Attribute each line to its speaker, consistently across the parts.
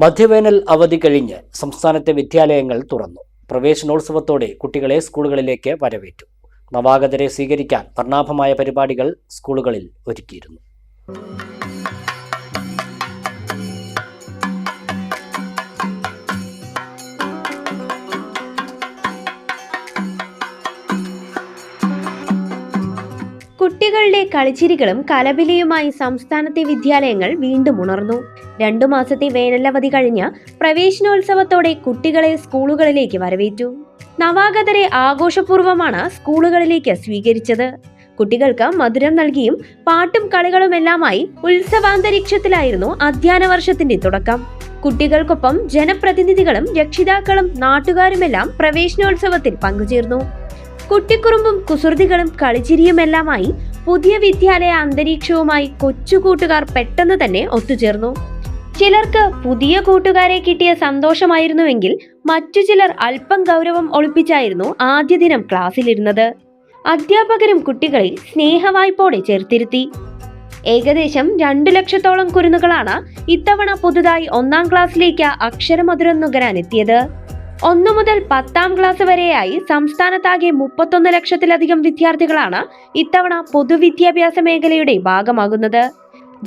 Speaker 1: മധ്യവേനൽ അവധി കഴിഞ്ഞ് സംസ്ഥാനത്തെ വിദ്യാലയങ്ങൾ തുറന്നു. പ്രവേശനോത്സവത്തോടെ കുട്ടികളെ സ്കൂളുകളിലേക്ക് വരവേറ്റു. നവാഗതരെ സ്വീകരിക്കാൻ വർണ്ണാഭമായ പരിപാടികൾ സ്കൂളുകളിൽ ഒരുക്കിയിരുന്നു.
Speaker 2: കുട്ടികളുടെ കളിച്ചിരികളും കലപിലയുമായി സംസ്ഥാനത്തെ വിദ്യാലയങ്ങൾ വീണ്ടും ഉണർന്നു. 2 മാസത്തെ വേനലവധി കഴിഞ്ഞ് പ്രവേശനോത്സവത്തോടെ കുട്ടികളെ സ്കൂളുകളിലേക്ക് വരവേറ്റു. നവാഗതരെ ആഘോഷപൂർവ്വമാണ് സ്കൂളുകളിലേക്ക് സ്വീകരിച്ചത്. കുട്ടികൾക്ക് മധുരം നൽകിയും പാട്ടും കളികളുമെല്ലാമായി ഉത്സവാന്തരീക്ഷത്തിലായിരുന്നു അധ്യയന വർഷത്തിന്റെ തുടക്കം. കുട്ടികൾക്കൊപ്പം ജനപ്രതിനിധികളും രക്ഷിതാക്കളും നാട്ടുകാരുമെല്ലാം പ്രവേശനോത്സവത്തിൽ പങ്കുചേർന്നു. കുട്ടിക്കുറുമ്പും കുസൃതികളും കളിച്ചിരിയുമെല്ലാമായി പുതിയ വിദ്യാലയ അന്തരീക്ഷവുമായി കൊച്ചുകൂട്ടുകാർ പെട്ടെന്ന് തന്നെ ഒത്തുചേർന്നു. ചിലർക്ക് പുതിയ കൂട്ടുകാരെ കിട്ടിയ സന്തോഷമായിരുന്നുവെങ്കിൽ മറ്റു ചിലർ അല്പം ഗൗരവം ഒളിപ്പിച്ചായിരുന്നു ആദ്യ ദിനം ക്ലാസ്സിലിരുന്നത്. അധ്യാപകരും കുട്ടികളെ സ്നേഹവായ്പോടെ ചേർത്തിരുത്തി. ഏകദേശം 2 ലക്ഷത്തോളം കുരുന്നുകളാണ് ഇത്തവണ പുതുതായി 1ാം ക്ലാസ്സിലേക്ക് അക്ഷരമധുരം നുകരാനെത്തിയത്. 1 മുതൽ 10ാം ക്ലാസ് വരെയായി സംസ്ഥാനത്താകെ 31 ലക്ഷത്തിലധികം വിദ്യാർത്ഥികളാണ് ഇത്തവണ പൊതുവിദ്യാഭ്യാസ മേഖലയുടെ ഭാഗമാകുന്നത്.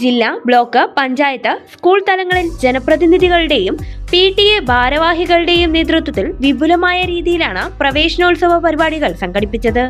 Speaker 2: ജില്ലാ, ബ്ലോക്ക്, പഞ്ചായത്ത്, സ്കൂൾ തലങ്ങളിൽ ജനപ്രതിനിധികളുടെയും PTA ഭാരവാഹികളുടെയും നേതൃത്വത്തിൽ വിപുലമായ രീതിയിലാണ് പ്രവേശനോത്സവ പരിപാടികൾ സംഘടിപ്പിച്ചത്.